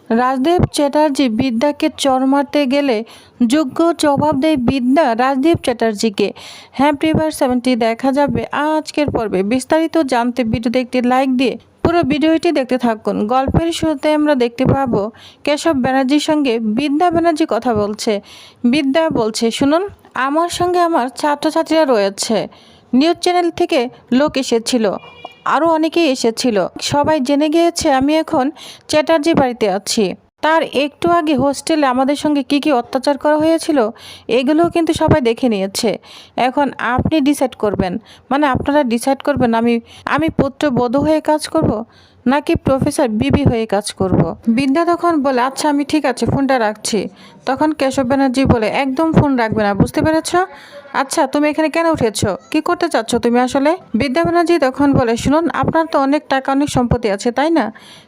রাজদীপ চ্যাটার্জি বিদ্যাকে চড় মারতে গেলে যোগ্য জবাব দেয় বিদ্যা রাজদীপ চ্যাটার্জিকে। হ্যাঁ প্রিভার 70 দেখা যাবে আজকের পর্বে। বিস্তারিত জানতে ভিডিওতে একটি লাইক দিয়ে পুরো ভিডিওটি দেখতে থাকুন। গল্পের শুরুতে আমরা দেখতে পাবো কেশব ব্যানার্জির সঙ্গে বিদ্যা ব্যানার্জি কথা বলছে। বিদ্যা বলছে, শুনুন, আমার সঙ্গে আমার ছাত্রছাত্রীরা রয়েছে, নিউজ চ্যানেল থেকে লোক এসেছিল, আরও অনেকেই এসেছিল, সবাই জেনে গিয়েছে আমি এখন চ্যাটার্জি বাড়িতে আছি। তার একটু আগে হোস্টেলে আমাদের সঙ্গে কি কি অত্যাচার করা হয়েছিল এগুলোও কিন্তু সবাই দেখে নিয়েছে। এখন আপনি ডিসাইড করবেন, মানে আপনারা ডিসাইড করবেন আমি পুত্রবধূ হয়ে কাজ করব নাকি প্রফেসর বিবি হয়ে কাজ করব। বিদ্যা তখন বলে, আচ্ছা আমি ঠিক আছে ফোনটা রাখছি। তখন কেশব ব্যানার্জি বলে, একদম ফোন রাখবে না, বুঝতে পেরেছ? আচ্ছা তুমি এখানে কেন উঠেছ, কি করতে চাচ্ছ তুমি আসলে? বিদ্যা ব্যানার্জি তখন বলে, শুনুন, আপনার তো অনেক টাকা অনেক সম্পত্তি আছে তাই না?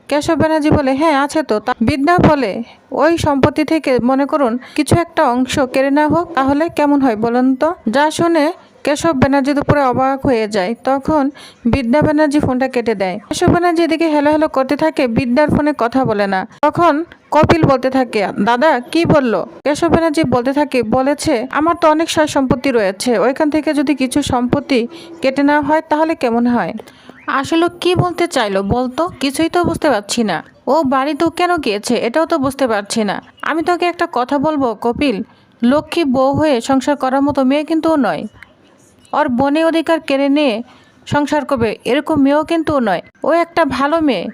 কেশব ব্যানার্জি বলে, হ্যাঁ আছে তো। বিদ্যা বলে, ওই সম্পত্তি থেকে মনে করুন কিছু একটা অংশ কেড়ে নেওয়া হোক, তাহলে কেমন হয় বলুন তো? যা শুনে কেশব ব্যানার্জি তো পুরো অবাক হয়ে যায়। তখন বিদ্যা ব্যানার্জি ফোনটা কেটে দেয়। কেশব ব্যানার্জি এদিকে হ্যালো হ্যালো করতে থাকে, বিদ্যার ফোনে কথা বলে না। তখন কপিল বলতে থাকে, দাদা কি বললো? কেশব ব্যানার্জি বলতে থাকে, বলেছে আমার তো অনেক সয় সম্পত্তি রয়েছে, ওইখান থেকে যদি কিছু সম্পত্তি কেটে নেওয়া হয় তাহলে কেমন হয়? আসলে কি বলতে চাইলো বলতো, কিছুই তো বুঝতে পারছি না। ও বাড়িতেও কেন গিয়েছে এটাও তো বুঝতে পারছি না। আমি তোকে একটা কথা বলবো কপিল, লক্ষ্মী বউ হয়ে সংসার করার মতো মেয়ে কিন্তু ও নয়। ওর বনে অধিকার কেড়ে নিয়ে সংসার করবে এরকম মেয়েও কিন্তু ও নয়। ও একটা ভালো মেয়ে,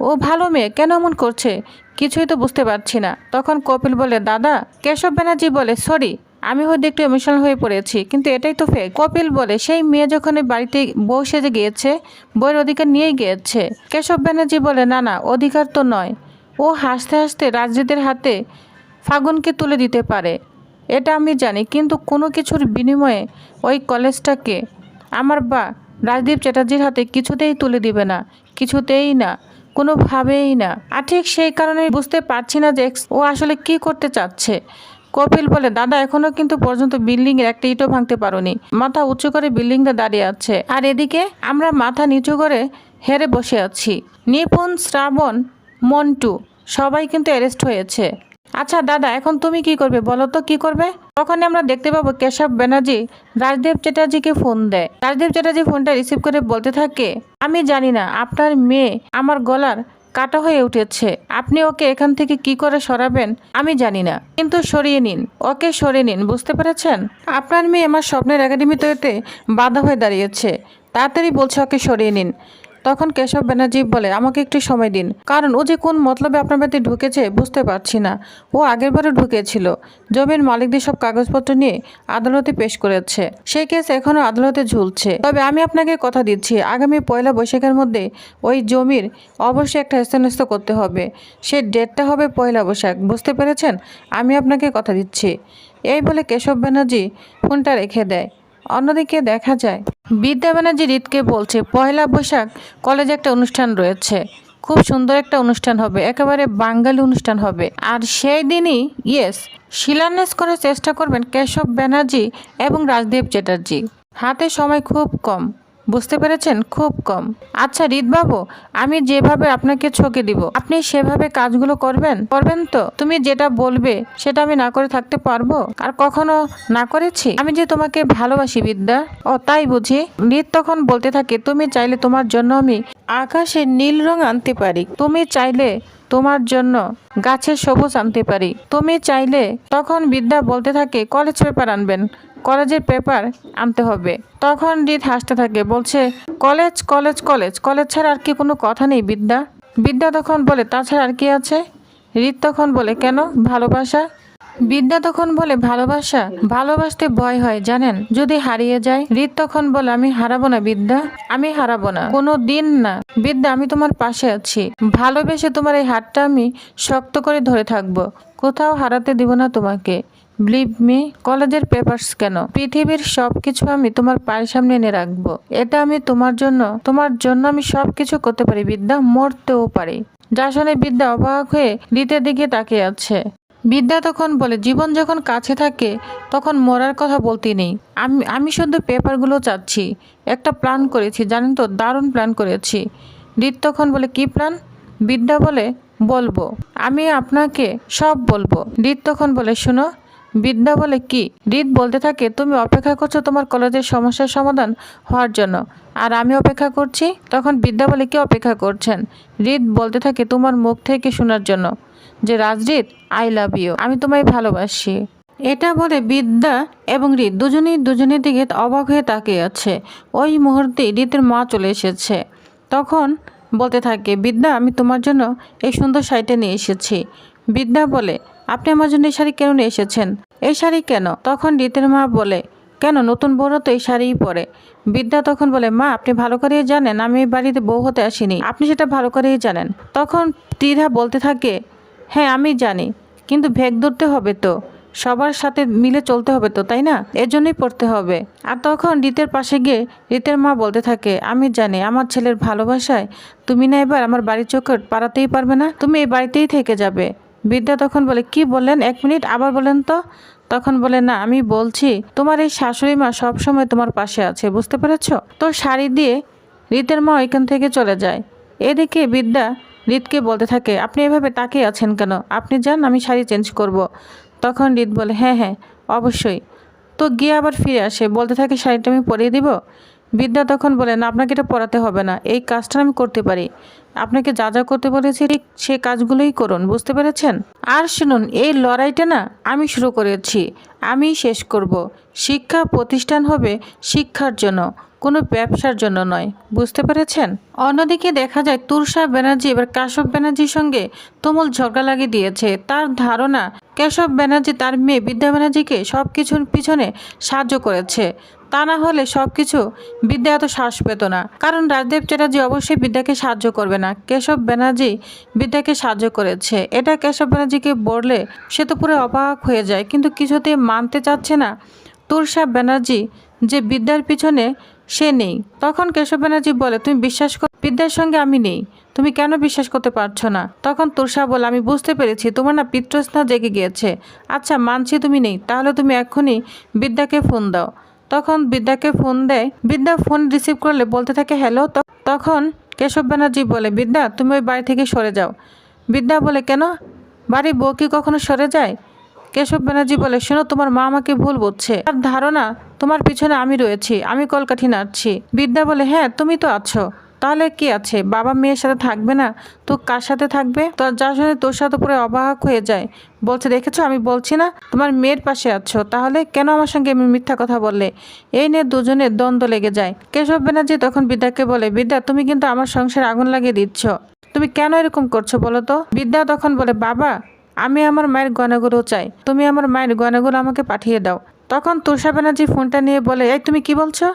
ও ভালো মেয়ে, কেন এমন করছে কিছুই তো বুঝতে পারছি না। তখন কপিল বলে, দাদা। কেশব ব্যানার্জি বলে, সরি, আমি হয়তো একটু ইমোশনাল হয়ে পড়েছি, কিন্তু এটাই তো ফেক। কপিল বলে, সেই মেয়ে যখন বাড়িতে বউ সেজে গিয়েছে, বউয়ের অধিকার নিয়েই গিয়েছে। কেশব ব্যানার্জি বলে, না না, অধিকার তো নয়, ও হাসতে হাসতে রাজনীতির হাতে ফাগুনকে তুলে দিতে পারে, এটা আমি জানি, কিন্তু কোনো কিছুর বিনিময়ে ওই কলেজটাকে আমার বা রাজদীপ চ্যাটার্জির হাতে কিছুতেই তুলে দিবে না, কিছুতেই না, কোনোভাবেই না। আর ঠিক সেই কারণে বুঝতে পারছি না যে ও আসলে কি করতে চাচ্ছে। কপিল বলে, দাদা এখনো কিন্তু পর্যন্ত বিল্ডিং এর একটা ইটও ভাঙতে পারোনি, মাথা উঁচু করে বিল্ডিংটা দাঁড়িয়ে আছে, আর এদিকে আমরা মাথা নিচু করে হেরে বসে আছি। নিপুণ, শ্রাবণ, মন্টু সবাই কিন্তু অ্যারেস্ট হয়েছে। আচ্ছা দাদা এখন তুমি কি করবে বলো তো, কি করবে? তখন আমরা দেখতে পাবো কেশব ব্যানার্জি রাজদীপ চ্যাটার্জিকে ফোন দেয়। রাজদীপ চ্যাটার্জি ফোনটা রিসিভ করে বলতে থাকে, আমি জানি না আপনার মেয়ে আমার গলার কাটা হয়ে উঠেছে, আপনি ওকে এখান থেকে কি করে সরাবেন আমি জানি না, কিন্তু সরিয়ে নিন, ওকে সরিয়ে নিন, বুঝতে পেরেছেন? আপনার মেয়ে আমার স্বপ্নের একাডেমি তৈরিতে বাধা হয়ে দাঁড়িয়েছে, তাড়াতাড়ি বলছে ওকে সরিয়ে নিন। তখন কেশব ব্যানার্জি বলে, আমাকে একটু সময় দিন, কারণ ও যে কোন মতলবে আপনার বাড়িতে ঢুকেছে বুঝতে পারছি না। ও আগেরবারও ঢুকেছিল, জমির মালিকদের সব কাগজপত্র নিয়ে আদালতে পেশ করেছে, সেই কেস এখনো আদালতে ঝুলছে। তবে আমি আপনাকে কথা দিচ্ছি, আগামী 1 বৈশাখের মধ্যে ওই জমির অবশ্যই একটা স্থানস্থ করতে হবে, সেই ডেটটা হবে 1 বৈশাখ, বুঝতে পেরেছেন? আমি আপনাকে কথা দিচ্ছি। এই বলে কেশব ব্যানার্জি ফোনটা রেখে দেয়। অন্যদিকে দেখা যায় বিদ্যা ব্যানার্জি রিতকে বলছে, 1 বৈশাখ কলেজে একটা অনুষ্ঠান রয়েছে, খুব সুন্দর একটা অনুষ্ঠান হবে, একেবারে বাঙালি অনুষ্ঠান হবে, আর সেই দিনই শিলান্যাস করার চেষ্টা করবেন কেশব ব্যানার্জি এবং রাজদীপ চ্যাটার্জি। হাতে সময় খুব কম, বুঝতে পেরেছেন, খুব কম। আচ্ছা রিতবাবু, আমি যেভাবে আপনাকে ছকে দিব আপনি সেভাবে কাজগুলো করবেন তো? তুমি যেটা বলবে সেটা আমি না করে থাকতে পারবো? আর কখনো না করেছি? আমি যে তোমাকে ভালোবাসি বিদ্যা। ও তাই বুঝি? রিত তখন বলতে থাকে, তুমি চাইলে তোমার জন্য আমি আকাশের নীল রং আনতে পারি, তুমি চাইলে তোমার জন্য গাছের সবুজ আনতে পারি, তুমি চাইলে। তখন বিদ্যা বলতে থাকে, কলেজ পেপার আনবেন, কলেজের পেপার আনতে হবে। তখন রিত হাসতে থাকে, বলছে, কলেজ কলেজ কলেজ কলেজ ছাড়া আর কি কোনো কথা নেই বিদ্যা? বিদ্যা তখন বলে, তাছাড়া আর কি আছে? রিত তখন বলে, কেন? ভালোবাসা। বিদ্যা তখন বলে, ভালোবাসা? ভালোবাসতে ভয় হয় জানেন, যদি হারিয়ে যায়। রিত তখন বলে, আমি হারাবো না বিদ্যা, আমি হারাবো না, কোনো দিন না বিদ্যা, আমি তোমার পাশে আছি, ভালোবেসে তোমার এই হাতটা আমি শক্ত করে ধরে থাকবো, কোথাও হারাতে দিব না তোমাকে, বিলিভ মি। কলেজের পেপারস কেন, পৃথিবীর সবকিছু আমি তোমার পায়ের সামনে এনে রাখবো, এটা আমি তোমার জন্য আমি সবকিছু করতে পারি বিদ্যা, মরতেও পারি। যা শুনে বিদ্যা অবাক হয়ে রিতের দিকে তাকিয়ে আছে। বিদ্যা তখন বলে, জীবন যখন কাছে থাকে তখন মরার কথা বলতে নেই, আমি শুধু পেপারগুলো চাচ্ছি, একটা প্ল্যান করেছি জানেন তো, দারুণ প্ল্যান করেছি। রিত তখন বলে, কি প্ল্যান? বিদ্যা বলে, বলবো, আমি আপনাকে সব বলবো। রিত তখন বলে, শুনো। বিদ্যা বলে, কি? রিত বলতে থাকে, তুমি অপেক্ষা করছো তোমার কলেজের সমস্যার সমাধান হওয়ার জন্য, আর আমি অপেক্ষা করছি। তখন বিদ্যা বলে, কি অপেক্ষা করছেন? রিত বলতে থাকে, তোমার মুখ থেকে শোনার জন্য যে রাজরিত, আই লাভ ইউ, আমি তোমায় ভালোবাসি। এটা বলে বিদ্যা এবং রিত দুজনেই দুজনের দিকে অবাক হয়ে তাকিয়ে আছে। ওই মুহূর্তে রিতের মা চলে এসেছে। তখন বলতে থাকে, বিদ্যা, আমি তোমার জন্য এই সুন্দর শাড়িটা নিয়ে এসেছি। বিদ্যা বলে, আপনি আমার জন্য এই শাড়ি কেন নিয়ে এসেছেন? এই শাড়ি কেন? তখন রিতের মা বলে, কেন, নতুন বউরা তো এই শাড়িই পরে। বিদ্যা তখন বলে, মা, আপনি ভালো করেই জানেন আমি এই বাড়িতে বউ হতে আসিনি, আপনি সেটা ভালো করেই জানেন। তখন তীরা বলতে থাকে, হ্যাঁ আমি জানি, কিন্তু ভেগ ধরতে হবে তো, সবার সাথে মিলে চলতে হবে তো, তাই না? এজন্যই পড়তে হবে। আর তখন রিতের পাশে গিয়ে রিতের মা বলতে থাকে, আমি জানি আমার ছেলের ভালোবাসায় তুমি না এবার আমার বাড়ির চোখের পাড়াতেই পারবে না, তুমি এই বাড়িতেই থেকে যাবে। বিদ্যা তখন বলে, কি বললেন? 1 মিনিট আবার বলেন তো। তখন বলে, না, আমি বলছি তোমার এই শাশুড়ি মা সবসময় তোমার পাশে আছে, বুঝতে পেরেছ? তো শাড়ি দিয়ে রিতের মা ওইখান থেকে চলে যায়। এদিকে বিদ্যা রিতকে বলতে থাকে, আপনি এভাবে তাকিয়ে আছেন কেন? আপনি যান, আমি শাড়ি চেঞ্জ করব। তখন রিত বলে, হ্যাঁ হ্যাঁ অবশ্যই। তো গিয়ে আবার ফিরে আসে, বলতে থাকে, শাড়িটা আমি পরিয়ে দিব। বিদ্যা তখন বলে, না, আপনাকে এটা পরাতে হবে না, এই কাজটা আমি করতে পারি। আপনাকে যা যা করতে বলেছি ঠিক সে কাজগুলোই করুন, বুঝতে পেরেছেন? আর শুনুন, এই লড়াইটা না আমি শুরু করেছি, আমি শেষ করব। শিক্ষা প্রতিষ্ঠান হবে শিক্ষার জন্য, কোনো ব্যবসার জন্য নয়, বুঝতে পেরেছেন? অন্যদিকে দেখা যায় তুষার ব্যানার্জি এবার কেশব ব্যানার্জির সঙ্গে তুমুল ঝগড়া লাগিয়ে দিয়েছে। তার ধারণা কেশব ব্যানার্জি তার মেয়ে বিদ্যা ব্যানার্জিকে সব কিছুর পিছনে সাহায্য করেছে, তা না হলে সব কিছু বিদ্যা এত সাহস পেত না। কারণ রাজদেব চ্যাটার্জি অবশ্যই বিদ্যাকে সাহায্য করবে না, কেশব ব্যানার্জি বিদ্যাকে সাহায্য করেছে। এটা কেশব ব্যানার্জিকে বললে সে তো পুরো অবাক হয়ে যায়, কিন্তু কিছুতেই মানতে চাচ্ছে না তুষার ব্যানার্জি যে বিদ্যার পিছনে সে নেই। তখন কেশব ব্যানার্জি বলে, তুমি বিশ্বাস কর, বিদ্যার সঙ্গে আমি নেই, তুমি কেন বিশ্বাস করতে পারছো না? তখন তুষার বলে, আমি বুঝতে পেরেছি তোমার না পিতৃস্নেহ জেগে গিয়েছে। আচ্ছা মানছি তুমি নেই, তাহলে তুমি এক্ষুনি বিদ্যাকে ফোন দাও। তখন বিদ্যাকে ফোন দেয়। বিদ্যা ফোন রিসিভ করলে বলতে থাকে, হ্যালো। তখন কেশব ব্যানার্জি বলে, বিদ্যা তুমি ওই বাড়ি থেকে সরে যাও। বিদ্যা বলে, কেন? বাড়ির বউ কি কখনো সরে যায়? কেশব ব্যানার্জি বলে, শোনো, তোমার মা আমাকে ভুল বুঝছে, তার ধারণা তোমার পিছনে আমি রয়েছি, আমি কলকাঠি নাড়ছি। বিদ্যা বলে, হ্যাঁ তুমি তো আছো, তাহলে কি আছে, বাবা মেয়ের সাথে থাকবে না তো কার সাথে থাকবে? তো যার শুনে তোর সাথে পুরো অবাক হয়ে যায়, বলছে, দেখেছো আমি বলছি না তোমার মেয়ের পাশে আছো, তাহলে কেন আমার সঙ্গে এমন মিথ্যা কথা বললে? এই নিয়ে দুজনের দ্বন্দ্ব লেগে যায়। কেশব ব্যানার্জি তখন বিদ্যাকে বলে, বিদ্যা তুমি কিন্তু আমার সংসারে আগুন লাগিয়ে দিচ্ছ, তুমি কেন এরকম করছো বলো তো? বিদ্যা তখন বলে, বাবা আমি আমার মায়ের গয়নাগুলো চাই, তুমি আমার মায়ের গয়নাগুলো আমাকে পাঠিয়ে দাও। তখন তুষার ব্যানার্জি ফোনটা নিয়ে বলে, এই তুমি কি বলছো?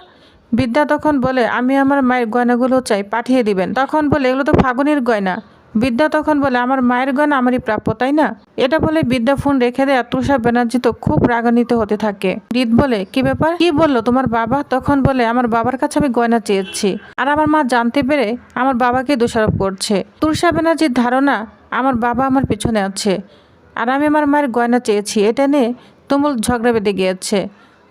বিদ্যা তখন বলে, আমি আমার মায়ের গয়নাগুলো চাই, পাঠিয়ে দিবেন। তখন বলে, এগুলো তো ফাগুনের গয়না। বিদ্যা তখন বলে, আমার মায়ের গয়না আমারই প্রাপ্য, তাই না? এটা বলে বিদ্যা ফোন রেখে দেয়। আর তুষার ব্যানার্জি তো খুব রাগান্বিত হতে থাকে। রিত বলে, কি ব্যাপার, কি বললো তোমার বাবা? তখন বলে, আমার বাবার কাছে আমি গয়না চেয়েছি, আর আমার মা জানতে পেরে আমার বাবাকে দোষারোপ করছে। তুষার ব্যানার্জির ধারণা আমার বাবা আমার পিছনে আছে, আর আমি আমার মায়ের গয়না চেয়েছি, এটা নিয়ে তুমুল ঝগড়া বেঁধে গিয়েছে।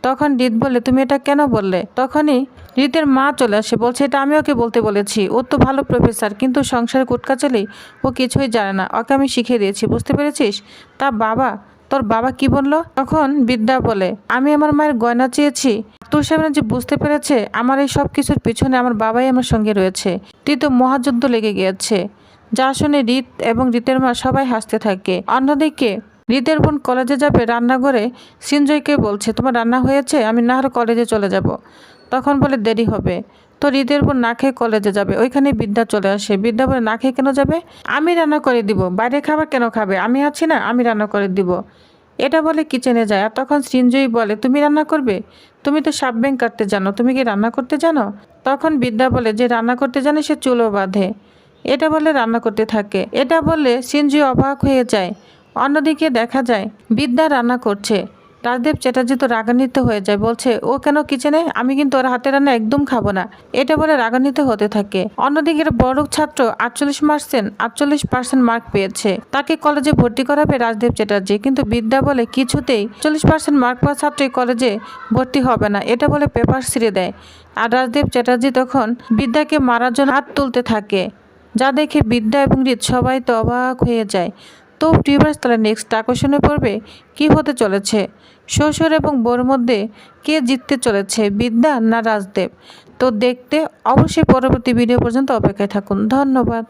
তখন রিত বলে, তুমি এটা কেন বললে? তখনই রিতের মা চলে আসে, বলছে, এটা আমি ওকে বলতে বলেছি, ও তো ভালো প্রফেসর, কিন্তু সংসারে কুটকাচালি ও কিছুই জানে না, ওকে আমি শিখিয়ে দিয়েছি, বুঝতে পেরেছিস? তা বাবা, তোর বাবা কি বললো? তখন বিদ্যা বলে, আমি আমার মায়ের গয়না চেয়েছি। তুষার ব্যানার্জি বুঝতে পেরেছে আমার এই সব কিছুর পিছনে আমার বাবাই আমার সঙ্গে রয়েছে। তো মহাযুদ্ধ লেগে গিয়েছে, যা শুনে রিত এবং রিতের মা সবাই হাসতে থাকে। অন্যদিকে রিতের বোন কলেজে যাবে, রান্নাঘরে সিনজয়কে বলছে, তোমার রান্না হয়েছে, আমি না হলে কলেজে চলে যাব। তখন বলে, দেরি হবে। তো রিতের বোন না খেয়ে কলেজে যাবে, ওইখানে বিদ্যা চলে আসে। বিদ্যা বলে, না খেয়ে কেন যাবে? আমি রান্না করে দিব, বাইরে খাবার কেন খাবে, আমি আছি না, আমি রান্না করে দিব। এটা বলে কিচেনে যায়। আর তখন সিনজয় বলে, তুমি রান্না করবে? তুমি তো সাপ ব্যাং কাটতে জানো, তুমি কি রান্না করতে জানো? তখন বিদ্যা বলে, যে রান্না করতে জানে সে চুলো বাঁধে। এটা বলে রান্না করতে থাকে। এটা বলে সিনজয় অবাক হয়ে যায়। অন্যদিকে দেখা যায় বিদ্যা রান্না করছে। রাজদেব চ্যাটার্জি তো রাগান্বিত হয়ে যায়, বলছে, ও কেন কিচেনে, আমি কিন্তু ওর হাতে রান্না একদম খাবো না। এটা বলে রাগান্বিত হতে থাকে। অন্যদিকে বড় ছাত্র 48% মার্ক পেয়েছে, তাকে কলেজে ভর্তি করাবে রাজদেব চ্যাটার্জি, কিন্তু বিদ্যা বলে কিছুতেই 40% মার্ক পাওয়া ছাত্র কলেজে ভর্তি হবে না। এটা বলে পেপার ছিঁড়ে দেয়। আর রাজদেব চ্যাটার্জি তখন বিদ্যাকে মারার জন্য হাত তুলতে থাকে। যা দেখে বিদ্যা এবং রিত সবাই তো অবাক হয়ে যায়। তো ভিউয়ার্স, তাহলে নেক্সট আকর্ষণে পড়বে কি হতে চলেছে? শ্বশুর এবং বউর মধ্যে কে জিততে চলেছে, বিদ্যা না রাজদেব? তো দেখতে অবশ্যই পরবর্তী ভিডিও পর্যন্ত অপেক্ষায় থাকুন। ধন্যবাদ।